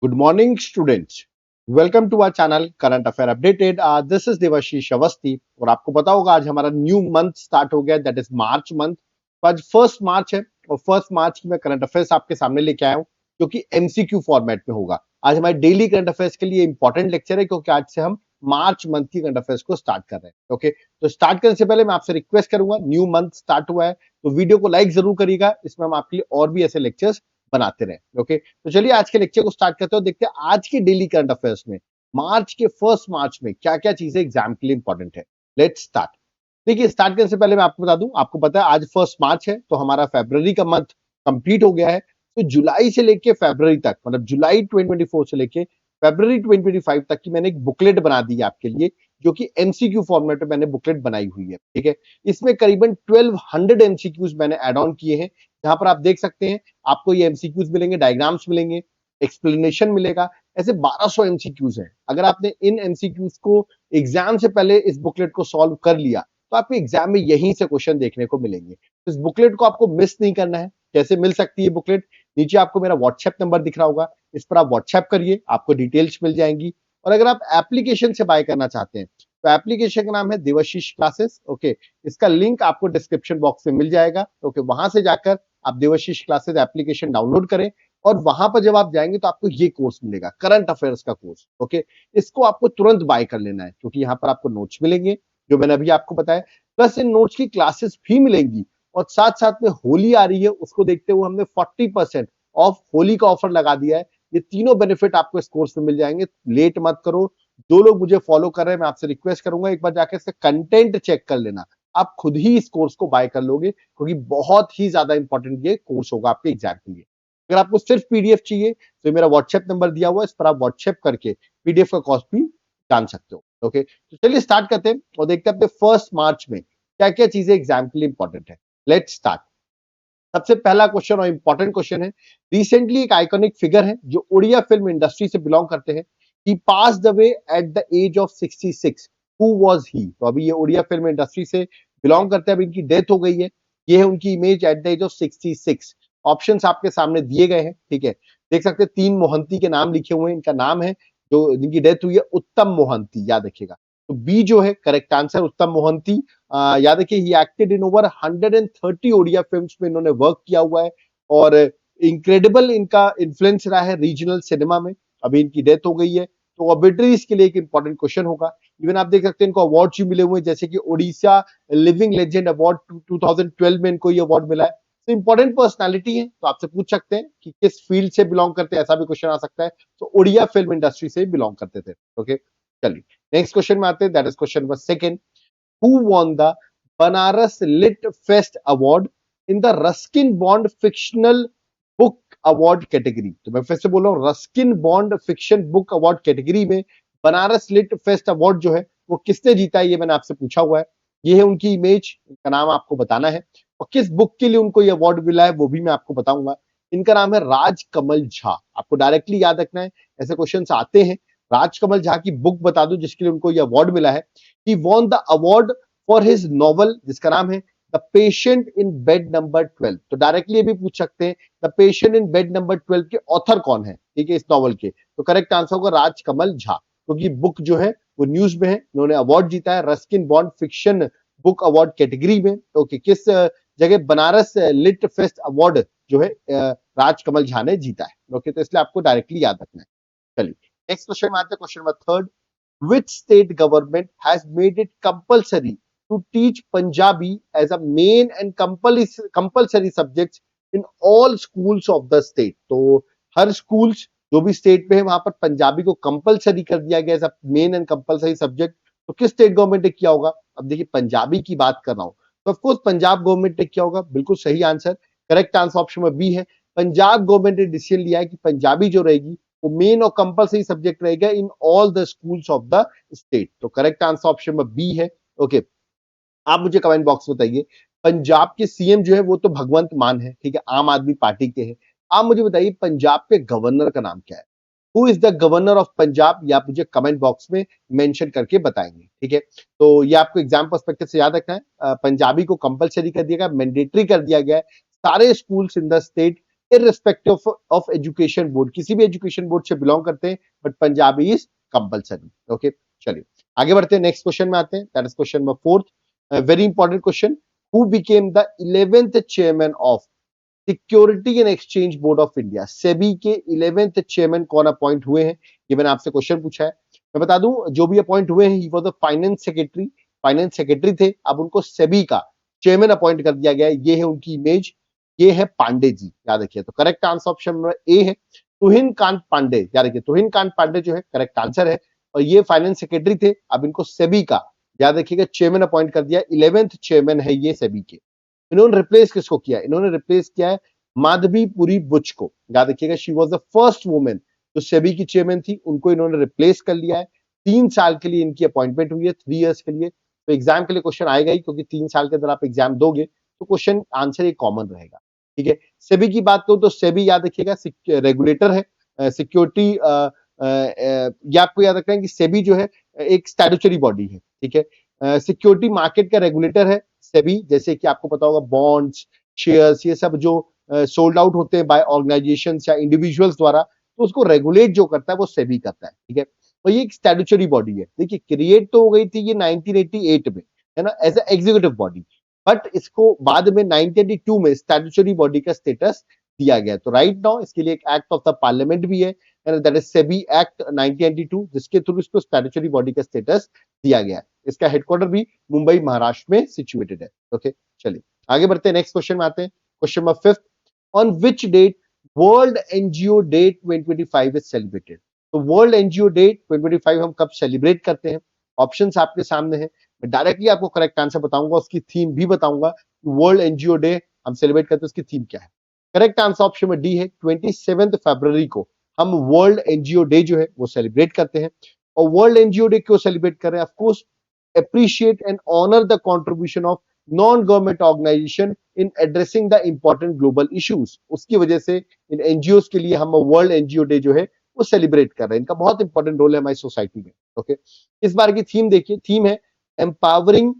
Good morning, students. Welcome to our channel Current Affair Updated. This is Devashish Awasthi और आपको पता होगा आज हमारा न्यू मंथ स्टार्ट हो गया, दैट इज मार्च मंथ। तो आज फर्स्ट मार्च है और फर्स्ट मार्च की मैं करंट अफेयर्स आपके सामने लेके आया हूँ जो कि एमसीक्यू फॉर्मेट में होगा। आज हमारे डेली करंट अफेयर्स के लिए इंपॉर्टेंट लेक्चर है क्योंकि आज से हम मार्च मंथ की करंट अफेयर्स को स्टार्ट कर रहे हैं। ओके, तो स्टार्ट करने से पहले मैं आपसे रिक्वेस्ट करूंगा, न्यू मंथ स्टार्ट हुआ है तो वीडियो को लाइक जरूर करिएगा, इसमें हम आपके लिए और भी ऐसे लेक्चर्स बनाते रहे। ओके, तो चलिए आज के लेक्चर को स्टार्ट करते हो, देखते हैं आज के डेली करंट अफेयर्स में मार्च के फर्स्ट मार्च में क्या क्या चीजें एग्जाम के लिए इंपॉर्टेंट है। Let's start. देखिए, स्टार्ट करने से पहले मैं आपको बता दूं, आपको पता है आज फर्स्ट मार्च है तो हमारा फरवरी का मंथ कंप्लीट हो गया है। तो जुलाई से लेके फरवरी तक, मतलब जुलाई 2024 से लेके फरवरी 2025 तक की मैंने एक बुकलेट बना दी है आपके लिए, जो कि एमसीक्यू फॉर्मेट में मैंने बुकलेट बनाई हुई है। ठीक है, इसमें करीबन 1200 एमसीक्यूज मैंने एड ऑन किए हैं, जहां पर आप देख सकते हैं आपको ये एमसीक्यूज मिलेंगे, डायग्राम्स मिलेंगे, एक्सप्लेनेशन मिलेगा। ऐसे 1200 एमसीक्यूज हैं। अगर आपने इन एमसीक्यूज को एग्जाम से पहले इस बुकलेट को सॉल्व कर लिया तो आपको एग्जाम में यहीं से क्वेश्चन देखने को मिलेंगे। तो इस बुकलेट को आपको मिस नहीं करना है। कैसे मिल सकती है बुकलेट? नीचे आपको मेरा व्हाट्सएप नंबर दिख रहा होगा, इस पर आप व्हाट्सएप करिए, आपको डिटेल्स मिल जाएंगी। और अगर आप एप्लीकेशन से बाय करना चाहते हैं तो एप्लीकेशन का नाम है देवाशीष क्लासेस। ओके, इसका लिंक आपको डिस्क्रिप्शन बॉक्स में मिल जाएगा। ओके, वहां से जाकर आप देवाशीष क्लासेस एप्लीकेशन डाउनलोड करें और वहां पर जब आप जाएंगे तो आपको ये कोर्स मिलेगा, करंट अफेयर्स का कोर्स। ओके, इसको आपको तुरंत बाय कर लेना है क्योंकि यहाँ पर आपको नोट्स मिलेंगे जो मैंने अभी आपको बताया, प्लस इन नोट्स की क्लासेस भी मिलेंगी। और साथ साथ में होली आ रही है, उसको देखते हुए हमने 40% ऑफ होली का ऑफर लगा दिया है। ये तीनों बेनिफिट आपको इस कोर्स में मिल जाएंगे। लेट मत करो। जो लोग मुझे फॉलो कर रहे हैं, मैं आपसे रिक्वेस्ट करूंगा एक बार जाकर इसका कंटेंट चेक कर लेना। आप खुद ही इस कोर्स को बाय कर लोगे क्योंकि बहुत ही ज्यादा इंपॉर्टेंट ये कोर्स होगा आपके एग्जाम के लिए। अगर आपको सिर्फ पीडीएफ चाहिए तो मेरा व्हाट्सएप नंबर दिया हुआ है, इस पर आप व्हाट्सएप करके पीडीएफ का कॉस्ट भी जान सकते हो। ओके, तो चलिए स्टार्ट करते हैं और देखते हैं अपने फर्स्ट मार्च में क्या क्या चीजें एग्जाम के लिए इंपॉर्टेंट है। Let's start. सबसे पहला क्वेश्चन और इंपॉर्टेंट क्वेश्चन है, रिसेंटली एक आइकॉनिक फिगर है जो उड़िया फिल्म इंडस्ट्री से बिलोंग करते हैं। He passed away at the age of 66। Who was he? तो अभी ये उड़िया फिल्म इंडस्ट्री से बिलोंग करते हैं, अभी इनकी डेथ हो गई है। ये है उनकी image at the age of 66। Options आपके सामने दिए गए हैं। ठीक है, देख सकते हैं 3 मोहंती के नाम लिखे हुए हैं। इनका नाम है, जो जिनकी डेथ हुई है, उत्तम मोहंती, याद रखिएगा। तो बी जो है करेक्ट आंसर, उत्तम मोहंती। याद रखिए, he acted in over 130 Odia films में इन्होंने वर्क किया हुआ है और इनक्रेडिबल इनका इन्फ्लुएंस रहा है रीजनल सिनेमा में। अभी इनकी डेथ हो गई है तो ऑबिटरीज के लिए एक इंपॉर्टेंट क्वेश्चन होगा। इवन आप देख सकते हैं इनको अवार्ड भी मिले हुए हैं, जैसे कि ओडिशा लिविंग लेजेंड अवार्ड 2012 में इनको ये अवार्ड मिला है। तो इंपॉर्टेंट पर्सनालिटी है, तो आपसे पूछ सकते हैं कि किस फील्ड से बिलोंग करते हैं, ऐसा भी क्वेश्चन आ सकता है। तो ओडिया फिल्म इंडस्ट्री से बिलोंग करते थे। ओके, चलिए नेक्स्ट क्वेश्चन में आते हैं, that is question number second. Who won the Banaras Lit Fest Award in the Ruskin Bond Fictional Book Award category? तो मैं फिर से बोल रहा हूँ, Ruskin bond fiction book award category में बनारस लिट फेस्ट अवार्ड जो है वो किसने जीता है, ये मैंने आपसे पूछा हुआ है। ये है उनकी इमेज, इनका नाम आपको बताना है और किस बुक के लिए उनको ये अवार्ड मिला है वो भी मैं आपको बताऊंगा। इनका नाम है राजकमल झा। आपको डायरेक्टली याद रखना है, ऐसे क्वेश्चन आते हैं। राजकमल झा की बुक बता दो जिसके लिए उनको ये अवार्ड मिला है। He won the award for his novel जिसका नाम है the patient in bed number 12। तो डायरेक्टली ये भी पूछ सकते हैं the patient in bed number 12 के ऑथर कौन है, ठीक है, इस नॉवल के। तो करेक्ट आंसर होगा राजकमल झा, क्योंकि बुक जो है वो न्यूज में है, उन्होंने अवार्ड जीता है Ruskin bond fiction book award category में। ओके, किस जगह? बनारस लिट फेस्ट अवार्ड जो है राजकमल झा ने जीता है। ओके, तो इसलिए आपको डायरेक्टली याद रखना है। चलिए नेक्स्ट क्वेश्चन में आते हैं, question number third. Which state government has made it compulsory to teach Punjabi as a main and compulsory subject in all schools of the state? तो हर schools जो भी स्टेट में है वहां पर पंजाबी को कंपलसरी कर दिया गया as main and compulsory subject. तो किस स्टेट गवर्नमेंट ने किया होगा? अब देखिए, पंजाबी की बात कर रहा हूं तो ऑफकोर्स पंजाब गवर्नमेंट ने किया होगा, बिल्कुल सही आंसर। करेक्ट आंसर ऑप्शन में बी है। पंजाब गवर्नमेंट ने डिसीजन लिया है कि पंजाबी जो रहेगी वो मेन और कंपलसरी सब्जेक्ट रहेगा in all the schools of the state. तो करेक्ट आंसर ऑप्शन में बी है। ओके, आप मुझे कमेंट बॉक्स में बताइए, पंजाब के सीएम जो है वो तो भगवंत मान है, ठीक है, आम आदमी पार्टी के हैं। आप मुझे बताइए पंजाब के गवर्नर का नाम क्या है? Who is the governor of Punjab? ये आप मुझे कमेंट बॉक्स में मेंशन करके बताएंगे। ठीक है, तो ये आपको एग्जाम पर्सपेक्टिव से याद रखना है। पंजाबी को कंपलसरी कर दिया गया, मैंडेटरी कर दिया गया है। सारे schools in the state irrespective of education board, किसी भी एजुकेशन बोर्ड से बिलोंग करते हैं, but Punjabi is compulsory. Okay, चलिए आगे बढ़ते हैं, नेक्स्ट क्वेश्चन में आते हैं, that is question number 4, very important question. Who became the 11th chairman of security and exchange board of India? SEBI के 11th चेयरमैन कौन अपॉइंट हुए हैं, ये मैंने आपसे क्वेश्चन पूछा है। मैं बता दूं, जो भी अपॉइंट हुए हैं, he was the finance secretary थे, अब उनको सेबी का चेयरमैन अपॉइंट कर दिया गया है। ये है उनकी इमेज, ये है पांडे जी, याद रखिए। तो correct answer option number A है तुहिन कांत पांडे, याद रखिए, तुहिन कांत पांडे जो है करेक्ट आंसर है। और ये फाइनेंस सेक्रेटरी थे, अब इनको सेबी का, याद रखिएगा, चेयरमैन अपॉइंट कर दिया, 11th चेयरमैन है ये सेबी के। इन्होंने रिप्लेस किसको किया? इन्होंने रिप्लेस किया है माधवीपुरी बुच को, याद रखिएगा, she was the first women जो सेबी की चेयरमैन थी, उनको इन्होंने रिप्लेस कर लिया है। 3 साल के लिए इनकी अपॉइंटमेंट हुई है, 3 इयर्स के लिए। तो एग्जाम के लिए क्वेश्चन आएगा ही, क्योंकि 3 साल के अंदर आप एग्जाम दोगे तो क्वेश्चन आंसर एक कॉमन रहेगा। ठीक है, सेबी की बात करूं तो सेबी, याद रखिएगा, रेगुलेटर है, सिक्योरिटी, ये आपको याद रखना है कि सेबी जो है एक स्टैट्यूटरी बॉडी है। ठीक है, सिक्योरिटी मार्केट का रेगुलेटर है सेबी, जैसे कि आपको पता होगा बॉन्ड्स, शेयर्स, ये सब जो सोल्ड आउट होते हैं बाय ऑर्गेनाइजेशन या इंडिविजुअल्स द्वारा, तो उसको रेगुलेट जो करता है वो सेबी करता है। ठीक है, तो ये एक स्टैट्यूटरी बॉडी है। देखिए, क्रिएट तो हो गई थी ये 1988 में, है ना, as a executive body, but इसको बाद में 1982 में स्टैट्यूटरी बॉडी का स्टेटस दिया गया। तो राइट नाउ इसके लिए एक एक्ट ऑफ द पार्लियामेंट भी है, दैट इज सेबी एक्ट 1992, जिसके थ्रू इसको स्टैट्यूटरी बॉडी का स्टेटस दिया गया है। इसका हेडक्वार्टर भी मुंबई महाराष्ट्र में सिचुएटेड है। ओके, चलिए आगे बढ़ते हैं, नेक्स्ट क्वेश्चन में आते हैं, question number 5, on which date world NGO day 2025 is celebrated? तो वर्ल्ड एनजीओ डे 2025 हम कब सेलिब्रेट करते हैं? ऑप्शंस आपके सामने हैं, मैं डायरेक्टली आपको करेक्ट आंसर बताऊंगा, उसकी थीम भी बताऊंगा। वर्ल्ड एनजीओ डे हम सेलिब्रेट करते हैं, उसकी थीम क्या है? करेक्ट आंसर ऑप्शन में डी है, 27 फरवरी को हम वर्ल्ड एनजीओ डे जो है वो सेलिब्रेट करते हैं। और वर्ल्ड एनजीओ डे क्यों सेलिब्रेट कर रहे हैं? Of course appreciate and honor the contribution of non-government organization in addressing the important global issues। उसकी वजह से इन एनजीओ के लिए हम वर्ल्ड एनजीओ डे जो है वो सेलिब्रेट कर रहे हैं, इनका बहुत इंपॉर्टेंट रोल है हमारी सोसाइटी में। ओके, इस बार की थीम देखिए, थीम है empowering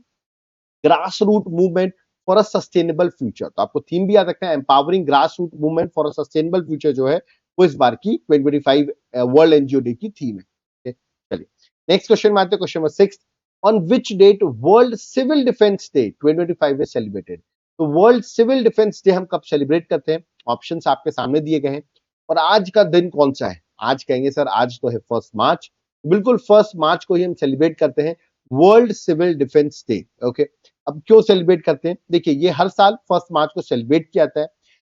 grass root movement for a sustainable future. तो आपको थीम भी याद रखना है, empowering grass root movement for a sustainable future जो है वो इस बार की 2025 वर्ल्ड एनजीओ डे की थीम है। चलिए नेक्स्ट क्वेश्चन में आते हैं, question number 6, on which date world civil defence day 2025 is celebrated? तो वर्ल्ड सिविल डिफेंस डे हम कब सेलिब्रेट करते हैं? ऑप्शंस आपके सामने दिए गए हैं। और आज का दिन कौन सा है? आज कहेंगे सर आज तो है 1 मार्च, बिल्कुल 1 मार्च को ही हम सेलिब्रेट करते हैं world civil defence day. Okay, अब क्यों सेलिब्रेट करते हैं? देखिए, ये हर साल 1 मार्च को सेलिब्रेट किया जाता है।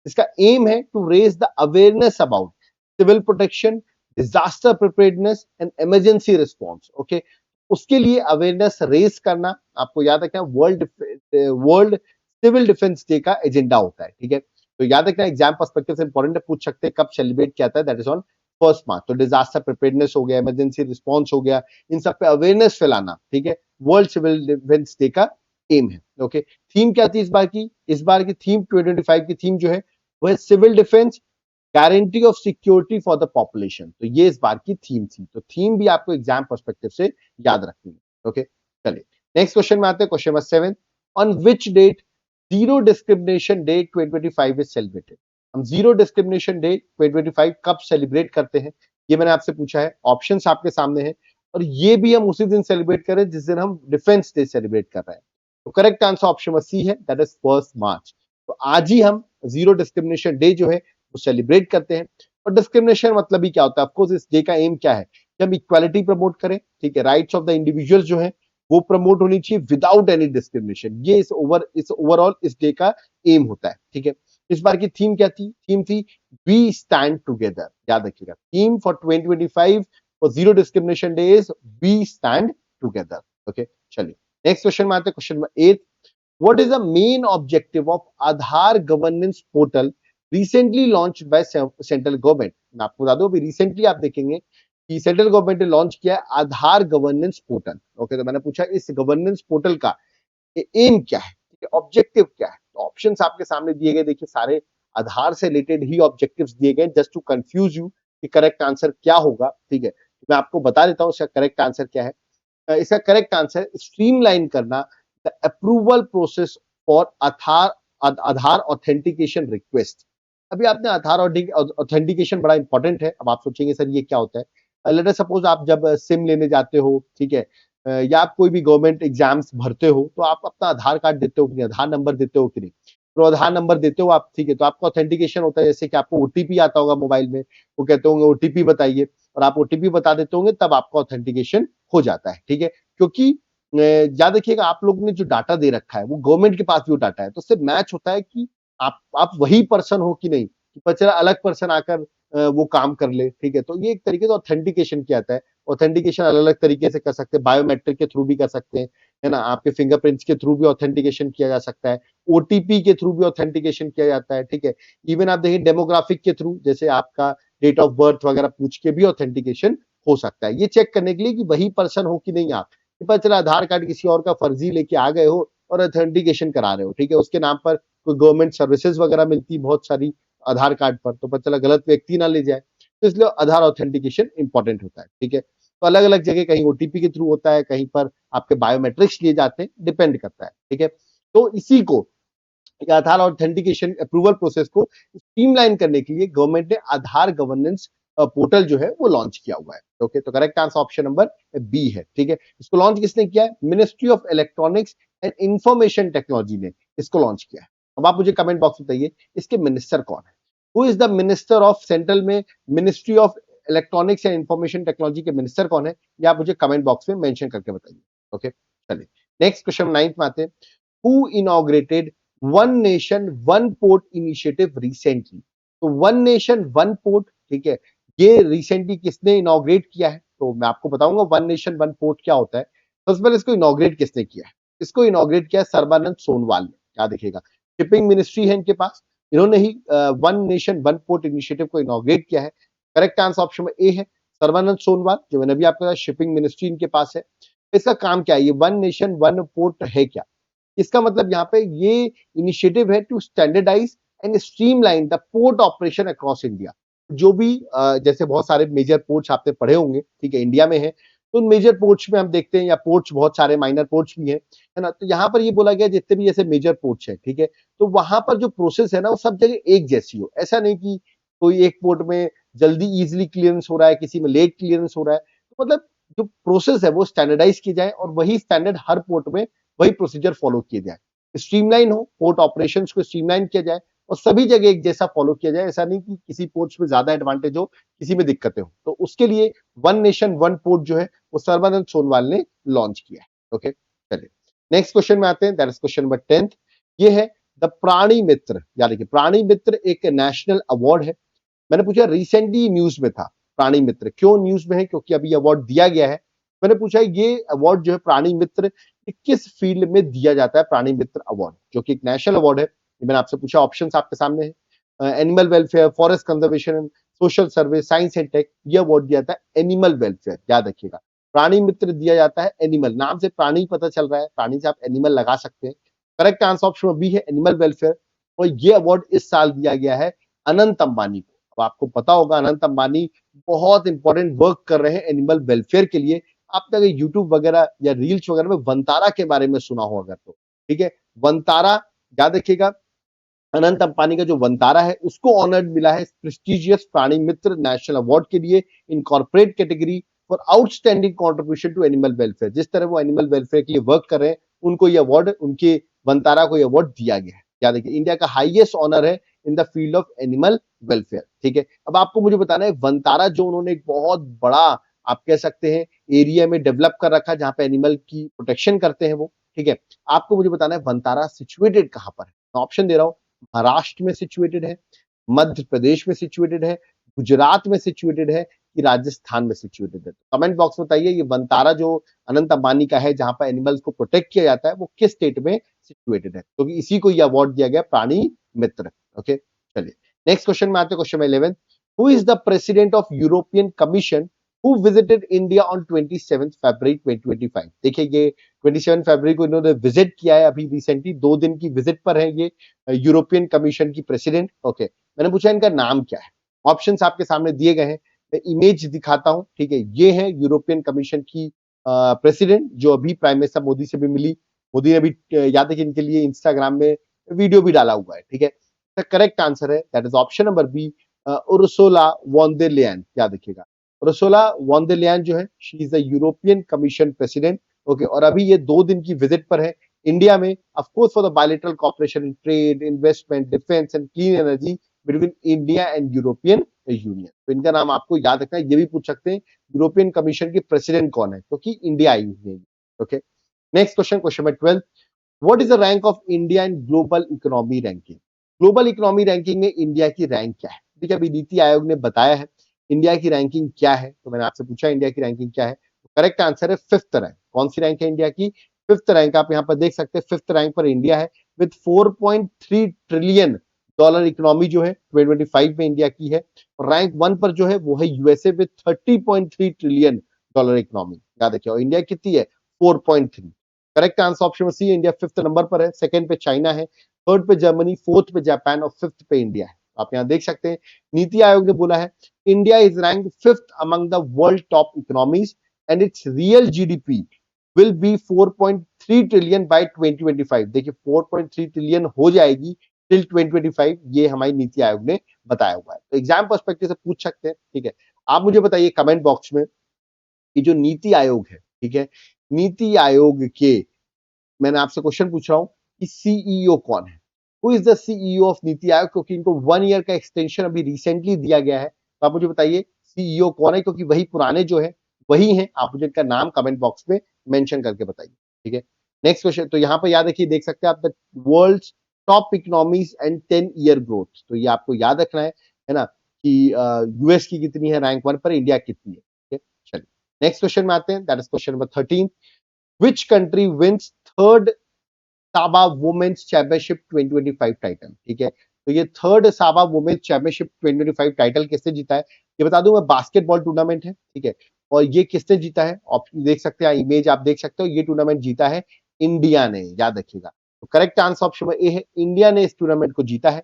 इसका एम है to raise the awareness about civil protection, disaster preparedness and emergency response. Okay, उसके लिए अवेयरनेस रेज करना, आपको याद रखना, वर्ल्ड सिविल डिफेंस डे का एजेंडा होता है। ठीक है, तो याद रखना, एग्जाम पर्सपेक्टिव से इंपॉर्टेंट है, पूछ सकते हैं कब सेलिब्रेट किया जाता है, दैट इज ऑन 1 मार्च। तो डिजास्टर प्रिपेयर्डनेस हो गया, इमरजेंसी रिस्पॉन्स हो गया, इन सब पे अवेयरनेस फैलाना, ठीक है, वर्ल्ड सिविल डिफेंस डे का एम है। ओके, थीम क्या थी इस बार की? इस बार की थीम 2025 की थीम जो है वो है civil defence, guarantee of security for the population. तो ये इस बार की थीम थी। तो थीम भी आपको एग्जाम पर्सपेक्टिव से याद रखनी है। ओके, चलिए नेक्स्ट क्वेश्चन में आते हैं, question number 7, on which date zero discrimination day 2025 is celebrated? हम जीरो डिस्क्रिमिनेशन डे 2025 कब सेलिब्रेट करते हैं, ये मैंने आपसे पूछा है। ऑप्शंस आपके सामने हैं, और ये भी हम उसी दिन सेलिब्रेट करें जिस दिन हम डिफेंस डे सेलिब्रेट कर रहे हैं। तो करेक्ट आंसर ऑप्शन सी है, दैट इज 1 मार्च। तो आज ही हम जीरो डिस्क्रिमिनेशन डे जो है वो सेलिब्रेट करते हैं। और डिस्क्रिमिनेशन मतलब ही क्या होता है? ऑफकोर्स इस डे का एम क्या है कि हम इक्वालिटी प्रमोट करें, ठीक है, राइट्स ऑफ द इंडिविजुअल्स जो है वो प्रमोट होनी चाहिए विदाउट एनी डिस्क्रिमिनेशन। ये इस ओवरऑल इस डे का एम होता है। ठीक है, इस बार की थीम क्या थी? थीम थी वी स्टैंड टुगेदर। याद रखिएगा, theme for 2025 for zero discrimination day is we stand together. Okay, चलिए नेक्स्ट क्वेश्चन में आते हैं, question number 8, what is the main objective of Aadhaar governance portal recently launch by central government? मैं आपको बता दूं, अभी रिसेंटली आप देखेंगे कि सेंट्रल गवर्नमेंट ने लॉन्च किया है आधार गवर्नेंस पोर्टल। ओके, तो मैंने पूछा इस गवर्नेंस पोर्टल का एम क्या है, ऑब्जेक्टिव क्या है? तो ऑप्शंस आपके सामने दिए गए, देखिए सारे आधार से रिलेटेड ही ऑब्जेक्टिव्स दिए गए, जस्ट टू कंफ्यूज यू कि करेक्ट आंसर क्या होगा। ठीक है, तो मैं आपको बता देता हूं इसका करेक्ट आंसर क्या है। इसका करेक्ट आंसर स्ट्रीमलाइन करना the approval process for Aadhaar authentication request. अभी आपने आधार ऑथेंटिकेशन बड़ा इंपॉर्टेंट है। अब आप सोचेंगे सर ये क्या होता है? लेट अस सपोज आप जब सिम लेने जाते हो, ठीक है, या आप कोई भी गवर्नमेंट एग्जाम्स भरते हो, तो आप अपना आधार कार्ड देते हो कि नहीं, आधार नंबर देते हो कि नहीं? तो आधार नंबर देते हो आप, ठीक है, तो आपका ऑथेंटिकेशन होता है, जैसे कि आपको ओटीपी आता होगा मोबाइल में, वो कहते होंगे ओटीपी बताइए, और आप ओटीपी बता देते होंगे, तब आपका ऑथेंटिकेशन हो जाता है, ठीक है? क्योंकि याद रखिएगा, आप लोगों ने जो डाटा दे रखा है वो गवर्नमेंट के पास भी वो डाटा है, तो उससे मैच होता है कि आप वही पर्सन हो कि नहीं, कि पता चला अलग पर्सन आकर वो काम कर ले, ठीक है? तो ये एक तरीके से ऑथेंटिकेशन किया जाता है। ऑथेंटिकेशन अलग-अलग तरीके से कर सकते हैं, बायोमेट्रिक के थ्रू भी कर सकते हैं, है ना? आपके फिंगरप्रिंट्स के थ्रू भी ऑथेंटिकेशन किया जा सकता है, ओटीपी के थ्रू भी ऑथेंटिकेशन किया जाता है, ठीक है? इवन आप देखिए डेमोग्राफिक के थ्रू, जैसे आपका डेट ऑफ बर्थ वगैरह पूछ के भी ऑथेंटिकेशन हो सकता है। ये चेक करने के लिए कि वही पर्सन हो कि नहीं आप। कि पता चला आधार कार्ड किसी और का फर्जी लेके आ गए हो और ऑथेंटिकेशन करा रहे हो, ठीक है? उसके नाम पर कोई गवर्नमेंट सर्विसेज वगैरह मिलती है बहुत सारी आधार कार्ड पर, तो पता चला गलत व्यक्ति ना ले जाए। तो इसलिए आधार ऑथेंटिकेशन इंपॉर्टेंट होता है, ठीक है? तो अलग-अलग जगह कहीं ओटीपी के थ्रू होता है, कहीं पर आपके बायोमेट्रिक्स लिए जाते हैं, डिपेंड करता है, ठीक है? तो इसी को आधार ऑथेंटिकेशन अप्रूवल प्रोसेस को स्ट्रीमलाइन करने के लिए गवर्नमेंट ने आधार गवर्नेंस पोर्टल जो है वो लॉन्च किया हुआ है। ओके, तो correct answer option number B है, ठीक है? इसको लॉन्च किसने किया है? Ministry of electronics and information technology ने इसको लॉन्च किया है। अब आप मुझे कमेंट बॉक्स में बताइए, इसके मिनिस्टर कौन है? Who is the minister of central में ministry of electronics and information technology के मिनिस्टर कौन है? ये आप मुझे कमेंट बॉक्स में मेंशन करके बताइए। ओके, चलिए नेक्स्ट क्वेश्चन 9th में आते हैं। Who inaugurated one nation one port initiative recently? तो वन नेशन वन पोर्ट, ठीक है, ये रिसेंटली किसने इनॉग्रेट किया है? तो मैं आपको बताऊंगा वन नेशन वन पोर्ट क्या होता है। सबसे पहले इसको इनॉग्रेट किसने किया है? इसको इनॉग्रेट किया है सर्बानंद सोनोवाल ने। क्या देखिएगा, शिपिंग मिनिस्ट्री है इनके पास, इन्होंने ही one nation one port initiative को इनॉग्रेट किया है। करेक्ट आंसर ऑप्शन में ए है, सर्बानंद सोनोवाल, जो मैंने अभी आपको बताया शिपिंग मिनिस्ट्री इनके पास है। इसका काम क्या है? ये वन नेशन वन पोर्ट है क्या? इसका मतलब यहाँ पे ये इनिशिएटिव है to standardise and streamline the port operation across India. जो भी जैसे बहुत सारे मेजर पोर्ट्स आपने पढ़े होंगे, ठीक है, इंडिया में है, तो उन मेजर पोर्ट्स में हम देखते हैं, या पोर्ट्स बहुत सारे माइनर पोर्ट्स भी हैं, है ना? तो यहाँ पर ये बोला गया जितने भी ऐसे मेजर पोर्ट्स हैं, ठीक है, तो वहां पर जो प्रोसेस है ना वो सब जगह एक जैसी हो। ऐसा नहीं कि कोई एक पोर्ट में जल्दी इजिली क्लियरेंस हो रहा है, किसी में लेट क्लियरेंस हो रहा है। तो मतलब जो प्रोसेस है वो स्टैंडर्डाइज की जाए और वही स्टैंडर्ड हर पोर्ट में वही प्रोसीजर फॉलो किए जाए, स्ट्रीमलाइन हो, पोर्ट ऑपरेशंस को स्ट्रीमलाइन किया जाए और सभी जगह एक जैसा फॉलो किया जाए। ऐसा नहीं कि किसी पोर्ट्स में ज्यादा एडवांटेज हो, किसी में दिक्कतें हो। तो उसके लिए वन नेशन वन पोर्ट जो है वो सर्बानंद सोनोवाल ने लॉन्च किया है। ओके, चलिए नेक्स्ट क्वेश्चन में आते हैं, that is question number 10th। ये है द प्राणी मित्र, यानी कि प्राणी मित्र एक नेशनल अवार्ड है। मैंने पूछा रिसेंटली न्यूज में था प्राणी मित्र, क्यों न्यूज में है? क्योंकि अभी अवार्ड दिया गया है। मैंने पूछा ये अवार्ड जो है प्राणी मित्र, ये किस फील्ड में दिया जाता है? प्राणी मित्र अवार्ड जो कि एक नेशनल अवार्ड है, ये मैंने आपसे पूछा, ऑप्शंस आपके सामने है, animal welfare, forest conservation, social service, science and tech. ये अवार्ड दिया जाता है एनिमल वेलफेयर, याद रखिएगा। प्राणी मित्र दिया जाता है एनिमल, नाम से प्राणी पता चल रहा है, प्राणी से आप एनिमल लगा सकते हैं। करेक्ट आंसर ऑप्शन बी है एनिमल वेलफेयर। और ये अवार्ड इस साल दिया गया है अनंत अंबानी को। अब आपको पता होगा अनंत अंबानी बहुत इंपॉर्टेंट वर्क कर रहे हैं एनिमल वेलफेयर के लिए। आपने अगर यूट्यूब वगैरह या रील्स वगैरह में वंतारा के बारे में सुना हो अगर, तो ठीक है, वंतारा याद रखिएगा, अनंत अंबानी का जो वंतारा है उसको ऑनर मिला है प्रेस्टिजियस प्राणी मित्र नेशनल अवार्ड के लिए in corporate category for outstanding contribution to animal welfare. जिस तरह वो एनिमल वेलफेयर के लिए वर्क कर रहे हैं, उनको ये अवार्ड, उनके वंतारा को ये अवार्ड दिया गया है। याद रखिए, इंडिया का हाईएस्ट ऑनर है in the field of animal welfare, ठीक है। अब आपको मुझे बताना है वंतारा जो उन्होंने एक बहुत बड़ा, आप कह सकते हैं, एरिया में डेवलप कर रखा है जहां पे एनिमल की प्रोटेक्शन करते हैं वो, ठीक है। आपको मुझे बताना है वंतारा सिचुएटेड कहां पर है। मैं ऑप्शन दे रहा हूं, महाराष्ट्र में सिचुएटेड है, मध्य प्रदेश में सिचुएटेड है, गुजरात में सिचुएटेड है, कि राजस्थान में सिचुएटेड है। कमेंट बॉक्स में बताइए ये वंतारा जो अनंत अंबानी का है जहां पर एनिमल्स को प्रोटेक्ट किया जाता है वो किस स्टेट में सिचुएटेड है, क्योंकि इसी को ये अवार्ड दिया गया प्राणी मित्र। ओके, चलिए नेक्स्ट क्वेश्चन में आते हैं, question 11। Who is the president of European commission who visited India on 27 फरवरी 2025? देखिए ये 27 फरवरी को इन्होंने विजिट किया है अभी रिसेंटली, 2 दिन की विजिट पर है ये यूरोपियन कमीशन की प्रेसिडेंट। ओके, मैंने पूछा इनका नाम क्या है? ऑप्शंस आपके सामने दिए गए हैं, मैं इमेज दिखाता हूं, ठीक है। ये है यूरोपियन कमीशन की प्रेसिडेंट जो अभी प्राइम मिनिस्टर मोदी से भी मिली। मोदी ने भी याद है कि इनके लिए इंस्टाग्राम में वीडियो भी डाला हुआ है, ठीक है। द करेक्ट आंसर है that is option number B, Ursula von der Leyen. याद रखिएगा, उर्सुला वॉन डर लेयन जो है, she is the European Commission president. Okay, और अभी ये 2 दिन की विजिट पर है इंडिया में, of course for the bilateral cooperation in trade, investment, defence and clean energy between India and European union. तो इनका नाम आपको याद रखना है। ये भी पूछ सकते हैं यूरोपियन कमीशन की प्रेसिडेंट कौन है, क्योंकि इंडिया आई हुई है। Okay, next question, question number 12, what is the rank of India in global economy ranking? Global economy ranking में इंडिया की रैंक क्या है? ठीक है, अभी नीति आयोग ने बताया है इंडिया की रैंकिंग क्या है, तो मैंने आपसे पूछा इंडिया की रैंकिंग क्या है, तो करेक्ट आंसर है 5th रैंक। कौन सी रैंक है इंडिया की? 5th rank. आप यहाँ पर देख सकते हैं 5th रैंक पर इंडिया है विद 4.3 ट्रिलियन डॉलर इकोनॉमी जो है 2025 में इंडिया की है। और रैंक 1 पर जो है वो है USA with 30.3 trillion dollar economy. याद रखिए, और इंडिया कितनी है? 4.3। करेक्ट आंसर ऑप्शन सी है, इंडिया 5th नंबर पर है, सेकंड पे चाइना है, थर्ड पे जर्मनी, फोर्थ पे जापान और 5th पे इंडिया है। आप यहाँ देख सकते हैं नीति आयोग ने बोला है India is rank 5th among the world top economies and its real GDP will be 4.3 trillion by 2025। देखिए 4.3 ट्रिलियन हो जाएगी टिल 2025, ये हमारी नीति आयोग ने बताया हुआ है। तो एग्जाम पर्सपेक्टिव से पूछ सकते हैं। ठीक है, आप मुझे बताइए कमेंट बॉक्स में कि जो नीति आयोग है, ठीक है, नीति आयोग के, मैंने आपसे क्वेश्चन पूछ रहा हूं कि सीईओ कौन है? Who is the CEO of NITI Aayog? क्योंकि इनको 1 ईयर का एक्सटेंशन अभी रिसेंटली दिया गया है, तो आप मुझे बताइए सीईओ कौन है, क्योंकि वही पुराने जो है वही है। आप मुझे इनका नाम कमेंट बॉक्स में मेंशन करके बताइए। ठीक है, नेक्स्ट क्वेश्चन, तो यहाँ पर याद रखिए, देख सकते हैं आप, the world top economies and 10-year growth, तो ये आपको याद रखना है ना, कि यूएस की कितनी है रैंक 1 पर, इंडिया कितनी है। ठीक है, चलिए नेक्स्ट क्वेश्चन में आते हैं, that is question number 13, which country wins third साबा वुमेन्स चैंपियनशिप 2025 टाइटल? ठीक है, तो ये थर्ड साबा वुमेन्स चैंपियनशिप 2025 टाइटल किसने जीता है? ये बता दूं मैं, बास्केटबॉल टूर्नामेंट है। ठीक है, और ये किसने जीता है? ऑप्शन देख सकते हैं, इमेज आप देख सकते हो, ये टूर्नामेंट जीता है इंडिया ने। याद रखिएगा, तो करेक्ट आंसर ऑप्शन ए है, इंडिया ने इस टूर्नामेंट को जीता है।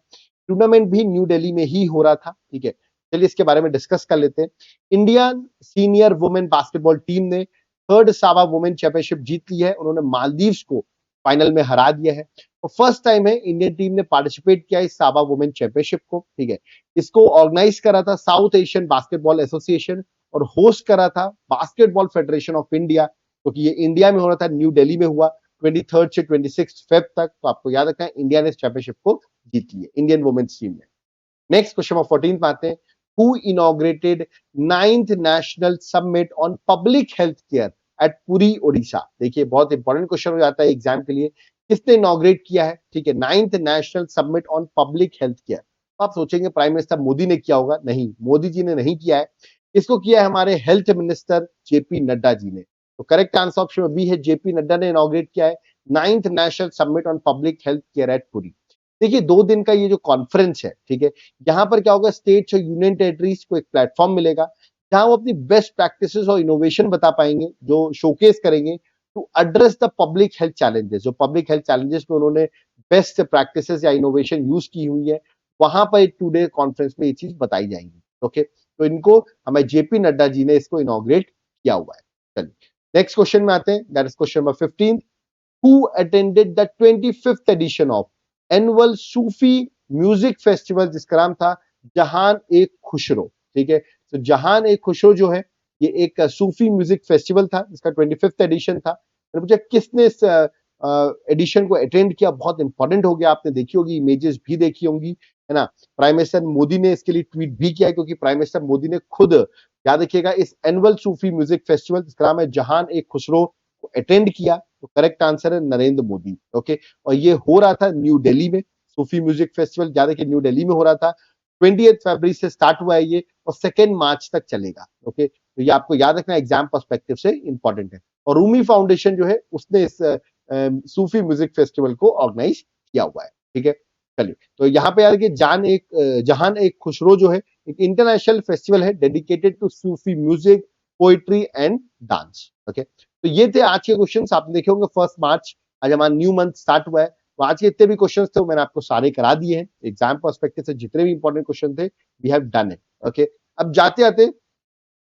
टूर्नामेंट भी न्यू दिल्ली में ही हो रहा था। ठीक है, चलिए इसके बारे में डिस्कस कर लेते हैं। Indian senior women basketball team ने थर्ड साबा वुमेन चैंपियनशिप जीत ली है। उन्होंने मालदीव्स को फाइनल में हरा दिया है। और फर्स्ट टाइम है इंडियन टीम ने पार्टिसिपेट किया इस साबा वुमेन चैंपियनशिप को। ठीक है, इसको ऑर्गेनाइज करा था साउथ एशियन बास्केटबॉल एसोसिएशन और होस्ट करा था बास्केटबॉल फेडरेशन ऑफ इंडिया, क्योंकि ये इंडिया में हो रहा था, न्यू दिल्ली में हुआ 23 से 26 फेब तक। तो आपको याद रखना है इंडिया ने इस चैंपियनशिप को जीत ली है, इंडियन वुमेन्स टीम ने। नेक्स्ट क्वेश्चन नंबर 14 पे आते हैं, who inaugurated 9th national summit on public health care at Puri Odisha? देखिए बहुत इंपॉर्टेंट क्वेश्चन हो जाता है एग्जाम के लिए, किसने इनॉग्रेट किया है? ठीक है, 9th national summit on public health care. आप सोचेंगे प्राइम मिनिस्टर मोदी ने किया होगा, नहीं, मोदी जी ने नहीं किया है। इसको किया है हमारे health minister JP Nadda ji ने। तो करेक्ट आंसर ऑप्शन बी है, जेपी नड्डा ने इनॉग्रेट किया है 9th national summit on public health care at Puri. देखिए 2 दिन का ये जो कॉन्फ्रेंस है, ठीक है, यहाँ पर क्या होगा, स्टेट्स और यूनियन टेरिटरीज को एक प्लेटफॉर्म मिलेगा जहां वो अपनी बेस्ट प्रैक्टिसेस और इनोवेशन बता पाएंगे, जो शोकेस करेंगे to address the public health challenges. जो पब्लिक हेल्थ चैलेंजेस में उन्होंने बेस्ट प्रैक्टिसेस या इनोवेशन यूज की हुई है, वहां पर टू डे कॉन्फ्रेंस में ये चीज बताई जाएंगी। ओके, तो इनको हमें जेपी नड्डा जी ने इसको इनॉग्रेट किया हुआ है। चलिए नेक्स्ट क्वेश्चन में आते हैं, that is question number 15, who attended the 25th edition of annual Sufi music festival, जिसका नाम था जहान एक खुशरो। ठीक है, तो जहान एक खुशरो जो है ये एक सूफी म्यूजिक फेस्टिवल था, जिसका 25th एडिशन था। तो मुझे किसने इस एडिशन को अटेंड किया, बहुत इंपॉर्टेंट हो गया। आपने देखी होगी, इमेजेस भी देखी होंगी, है ना। प्राइम मिनिस्टर मोदी ने इसके लिए ट्वीट भी किया, क्योंकि प्राइम मिनिस्टर मोदी ने खुद, याद रखिएगा, इस एनुअल सूफी म्यूजिक फेस्टिवल जिसका नाम है जहान एक खुशरो को अटेंड किया। तो करेक्ट आंसर है नरेंद्र मोदी। ओके, और ये हो रहा था न्यू दिल्ली में, सूफी म्यूजिक फेस्टिवल याद है कि न्यू दिल्ली में हो रहा था। 28 फरवरी से स्टार्ट हुआ है ये, और 2 मार्च तक चलेगा। ओके, तो ये आपको याद रखना एग्जाम पर्सपेक्टिव से इंपॉर्टेंट है। और रूमी फाउंडेशन जो है उसने इस सूफी म्यूजिक फेस्टिवल को ऑर्गेनाइज किया हुआ है। ठीक है, चलिए, तो यहाँ पे यार कि जहान एक खुशरो जो है एक इंटरनेशनल फेस्टिवल है dedicated to Sufi music, poetry and dance. Okay, तो ये थे आज के क्वेश्चंस। आपने देखे होंगे 1 मार्च आज हमारा न्यू मंथ स्टार्ट हुआ है, तो आज के इतने भी क्वेश्चंस थे मैंने आपको सारे करा दिए हैं। एग्जाम पर्सपेक्टिव से जितने भी इंपॉर्टेंट क्वेश्चन थे we have done it. Okay, अब जाते आते,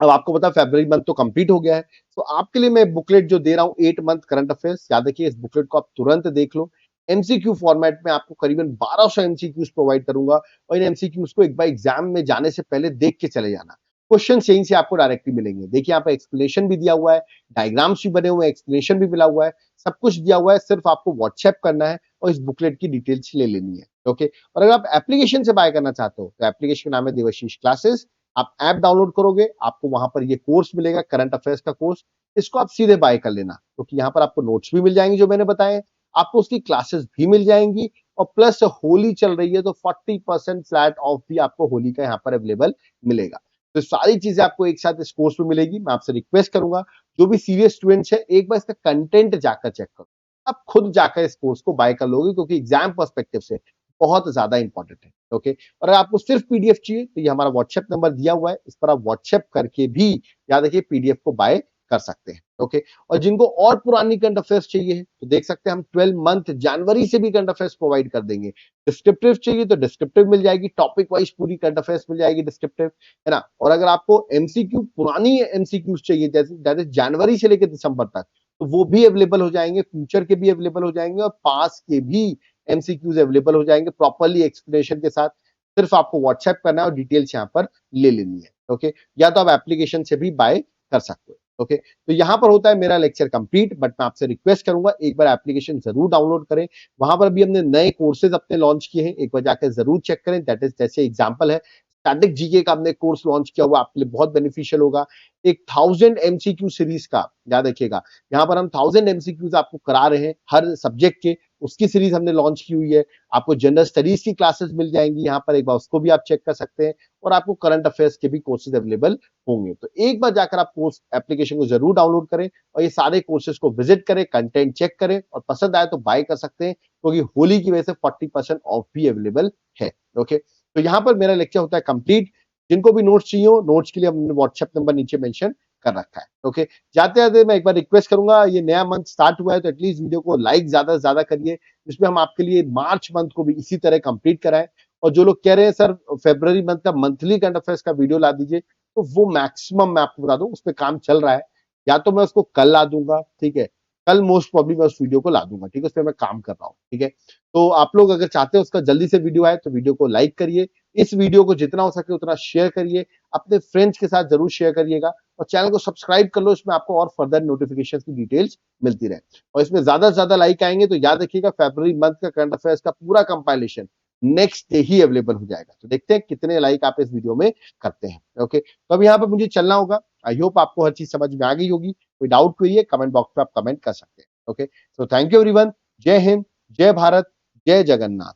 अब आपको पता फरवरी मंथ तो कंप्लीट हो गया है, तो आपके लिए मैं बुकलेट जो दे रहा हूँ 8 मंथ करंट अफेयर्स, याद रखिए इस बुकलेट को आप तुरंत देख लो। एमसीक्यू फॉर्मेट में आपको करीबन 1200 एमसीक्यूज प्रोवाइड करूंगा और इन एमसीक्यूज को एक बार एग्जाम में जाने से पहले देख के चले जाना। क्वेश्चन यहीं से आपको डायरेक्टली मिलेंगे। देखिए यहाँ पे एक्सप्लेनेशन भी दिया हुआ है, डायग्राम्स भी बने हुए हैं, एक्सप्लेनेशन भी मिला हुआ है, सब कुछ दिया हुआ है। सिर्फ आपको व्हाट्सएप करना है और इस बुकलेट की डिटेल्स ले लेनी है। ओके, और अगर आप एप्लीकेशन से बाय करना चाहते हो तो एप्लीकेशन का नाम है देवाशीष क्लासेस। आप ऐप डाउनलोड करोगे, आपको वहां पर ये कोर्स मिलेगा, करंट अफेयर्स का कोर्स। इसको आप सीधे बाय कर लेना, क्योंकि यहाँ पर आपको नोट्स भी मिल जाएंगे जो मैंने बताए, आपको उसकी क्लासेस भी मिल जाएंगी और प्लस होली चल रही है तो 40% फ्लैट ऑफ भी आपको होली का यहाँ पर अवेलेबल मिलेगा। तो सारी चीजें आपको एक साथ इस कोर्स में मिलेगी। मैं आपसे रिक्वेस्ट करूंगा, जो भी सीरियस स्टूडेंट्स है, एक बार इसका कंटेंट जाकर चेक करो। आप खुद जाकर इस कोर्स को बाय कर लोगे, क्योंकि एग्जाम पर्सपेक्टिव से बहुत ज्यादा इंपॉर्टेंट है। ओके, और अगर आपको सिर्फ पीडीएफ चाहिए तो ये हमारा व्हाट्सएप नंबर दिया हुआ है, इस पर आप व्हाट्सएप करके भी याद रखिए पीडीएफ को बाय कर सकते हैं। ओके, और जिनको और पुरानी करंट अफेयर्स चाहिए तो देख सकते हैं हम 12 मंथ जनवरी से भी करंट अफेयर्स प्रोवाइड कर देंगे। डिस्क्रिप्टिव चाहिए तो डिस्क्रिप्टिव मिल जाएगी, टॉपिक वाइज पूरी करंट अफेयर्स मिल जाएगी डिस्क्रिप्टिव, है ना। और अगर आपको एमसीक्यू पुरानी एमसीक्यूज चाहिए, जैसे दैट इज जनवरी से लेकर दिसंबर तक, तो वो भी अवेलेबल हो जाएंगे, फ्यूचर के भी अवेलेबल हो जाएंगे और पास के भी एमसीक्यूज अवेलेबल हो जाएंगे प्रॉपरली एक्सप्लेनेशन के साथ। सिर्फ आपको व्हाट्सएप करना है और डिटेल्स यहाँ पर ले लेनी है। ओके, या तो आप एप्लीकेशन से भी बाय कर सकते हो। ओके, तो यहां पर होता है मेरा लेक्चर कंप्लीट, बट मैं आपसे रिक्वेस्ट करूंगा एक बार एप्लीकेशन जरूर डाउनलोड करें। वहां पर भी हमने नए कोर्सेज अपने लॉन्च किए हैं, एक बार जाकर जरूर चेक करें। दैट इज, जैसे एग्जांपल है स्टैटिक जीके का हमने कोर्स लॉन्च किया हुआ, आपके लिए बहुत बेनिफिशियल होगा। एक 1000 एमसीक्यू सीरीज का, याद रखिएगा यहाँ पर हम 1000 एमसीक्यूज आपको करा रहे हैं हर सब्जेक्ट के, उसकी सीरीज हमने लॉन्च की हुई है। आपको जनरल स्टडीज की क्लासेस मिल जाएंगी यहाँ पर, एक बार उसको भी आप चेक कर सकते हैं। और आपको करंट अफेयर्स के भी कोर्सेज अवेलेबल होंगे। तो एक बार जाकर आप कोर्स एप्लीकेशन को जरूर डाउनलोड करें और ये सारे कोर्सेज को विजिट करें, कंटेंट चेक करें और पसंद आए तो बाय कर सकते हैं, क्योंकि होली की वजह से 40% ऑफ भी अवेलेबल है। ओके, तो यहाँ पर मेरा लेक्चर होता है कंप्लीट। जिनको भी नोट्स चाहिए हो, नोट्स के लिए हमने व्हाट्सएप नंबर नीचे मेंशन कर रखा है। ओके, जाते जाते मैं एक बार रिक्वेस्ट करूंगा, ये नया मंथ स्टार्ट हुआ है तो एटलीस्ट वीडियो को लाइक ज्यादा से ज्यादा करिए, जिसमें हम आपके लिए मार्च मंथ को भी इसी तरह कंप्लीट कराएं। और जो लोग कह रहे हैं सर फरवरी मंथ का मंथली करंट अफेयर्स का वीडियो ला दीजिए, तो वो मैक्सिमम मैं आपको बता दूं उस पर काम चल रहा है। या तो मैं उसको कल ला दूंगा, ठीक है, कल मोस्ट प्रॉब्ली मैं उस वीडियो को ला दूंगा, ठीक है, उस पर मैं काम कर रहा हूँ। ठीक है, तो आप लोग अगर चाहते हैं उसका जल्दी से वीडियो आए तो वीडियो को लाइक करिए, इस वीडियो को जितना हो सके उतना शेयर करिए, अपने फ्रेंड्स के साथ जरूर शेयर करिएगा और चैनल को सब्सक्राइब कर लो, इसमें आपको और फर्दर नोटिफिकेशन की डिटेल्स मिलती रहे। और इसमें ज्यादा से ज्यादा लाइक आएंगे तो याद रखिएगा फरवरी मंथ का करंट अफेयर्स का पूरा कंपाइलेशन नेक्स्ट डे ही अवेलेबल हो जाएगा। तो देखते हैं कितने लाइक आप इस वीडियो में करते हैं। ओके, तो अब यहाँ पे मुझे चलना होगा। आई होप आपको हर चीज समझ में आ गई होगी। कोई डाउट कोई है कमेंट बॉक्स में आप कमेंट कर सकते हैं। Okay, so thank you everyone. जय हिंद, जय भारत, जय जगन्नाथ।